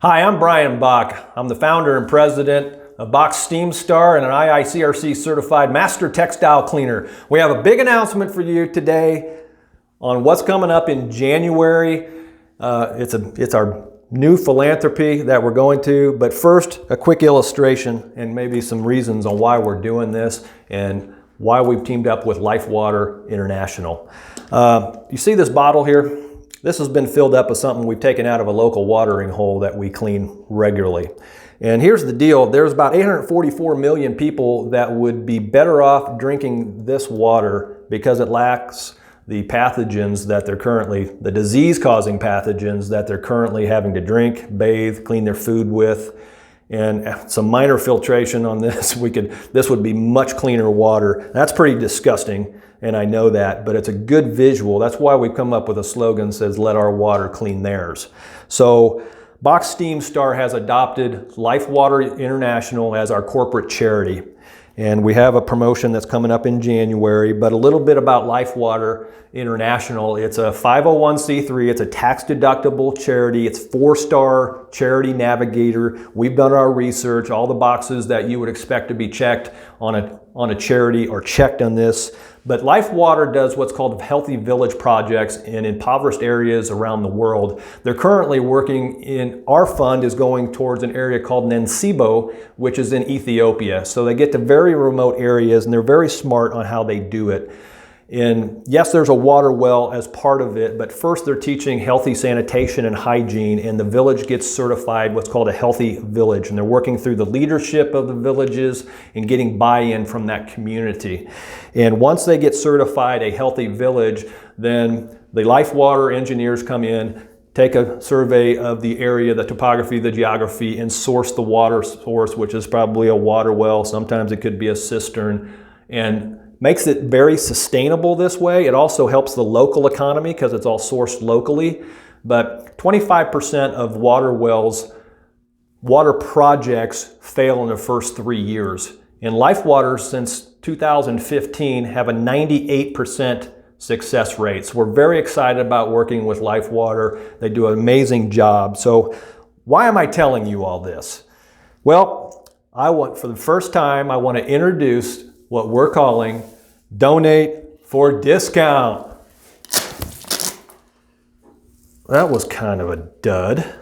Hi, I'm Brian Bock. I'm the founder and president of Bock Steam Star and an IICRC certified master textile cleaner. We have a big announcement for you today on what's coming up in January. It's our new philanthropy that we're going to, but first a quick illustration and maybe some reasons on why we're doing this and why we've teamed up with Lifewater International. You see this bottle here? This has been filled up with something we've taken out of a local watering hole that we clean regularly. And here's the deal, there's about 844 million people that would be better off drinking this water because it lacks the pathogens that they're currently, the disease-causing pathogens that they're currently having to drink, bathe, clean their food with. And some minor filtration on this, this would be much cleaner water. That's pretty disgusting, and I know that, but it's a good visual. That's why we've come up with a slogan that says, let our water clean theirs. So Bock Steam Star has adopted Lifewater International as our corporate charity. And we have a promotion that's coming up in January, but a little bit about Lifewater International. It's a 501c3, it's a tax-deductible charity, it's 4-star charity navigator. We've done our research, all the boxes that you would expect to be checked on a charity are checked on this. But Lifewater does what's called Healthy Village projects in impoverished areas around the world. They're currently working in, our fund is going towards an area called Nansebo, which is in Ethiopia. So they get to very remote areas and they're very smart on how they do it. And yes, there's a water well as part of it, but first they're teaching healthy sanitation and hygiene, and the village gets certified what's called a healthy village. And they're working through the leadership of the villages and getting buy-in from that community. And once they get certified a healthy village, then the Lifewater engineers come in, take a survey of the area, the topography, the geography, and source the water source, which is probably a water well. Sometimes it could be a cistern, and makes it very sustainable this way. It also helps the local economy because it's all sourced locally. But 25% of water wells, water projects fail in the first 3 years. And Lifewater, since 2015, have a 98% success rate. So we're very excited about working with Lifewater. They do an amazing job. So why am I telling you all this? Well, for the first time, I want to introduce what we're calling Donate for Discount. That was kind of a dud.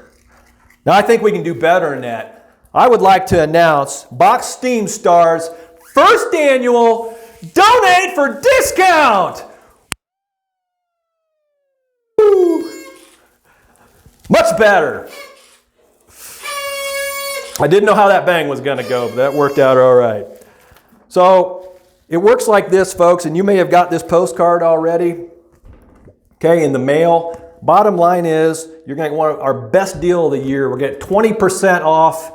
Now I think we can do better than that. I would like to announce Bock Steam Star's first annual Donate for Discount. Woo. Much better. I didn't know how that bang was going to go, but that worked out all right. So it works like this, folks, and you may have got this postcard already, okay, in the mail. Bottom line is you're going to want our best deal of the year. We're getting 20% off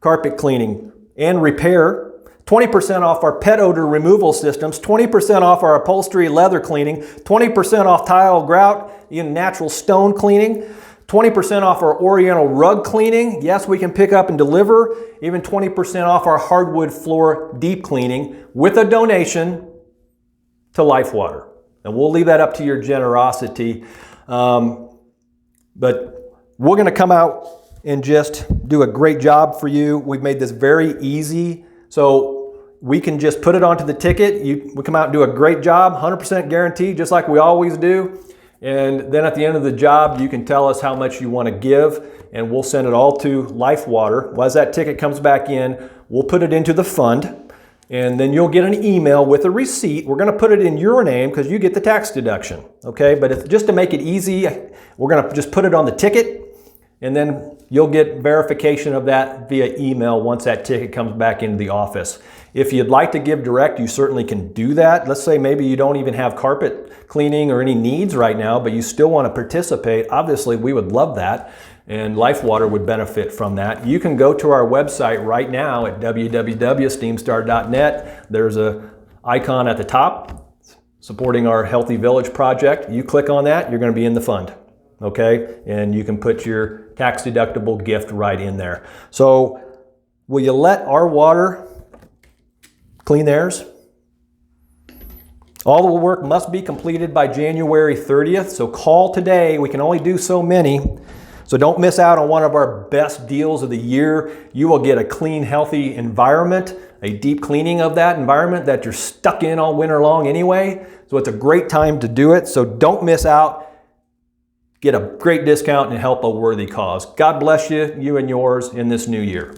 carpet cleaning and repair, 20% off our pet odor removal systems, 20% off our upholstery leather cleaning, 20% off tile grout in natural stone cleaning, 20% off our oriental rug cleaning. Yes, we can pick up and deliver. Even 20% off our hardwood floor deep cleaning with a donation to Lifewater. And we'll leave that up to your generosity. But we're going to come out and just do a great job for you. We've made this very easy. So we can just put it onto the ticket. We come out and do a great job, 100% guaranteed, just like we always do. And then at the end of the job, you can tell us how much you want to give, and we'll send it all to Lifewater. Well, as that ticket comes back in, we'll put it into the fund, and then you'll get an email with a receipt. We're going to put it in your name because you get the tax deduction, okay? But just to make it easy, we're going to just put it on the ticket, and then you'll get verification of that via email once that ticket comes back into the office. If you'd like to give direct, you certainly can do that. Let's say maybe you don't even have carpet cleaning or any needs right now, but you still want to participate. Obviously, we would love that, and Lifewater would benefit from that. You can go to our website right now at www.steamstar.net. There's an icon at the top supporting our Healthy Village project. You click on that, you're going to be in the fund, okay? And you can put your tax-deductible gift right in there. So will you let our water clean theirs? All the work must be completed by January 30th, so call today. We can only do so many. So don't miss out on one of our best deals of the year. You will get a clean, healthy environment, a deep cleaning of that environment that you're stuck in all winter long anyway. So it's a great time to do it. So don't miss out. Get a great discount and help a worthy cause. God bless you, you and yours in this new year.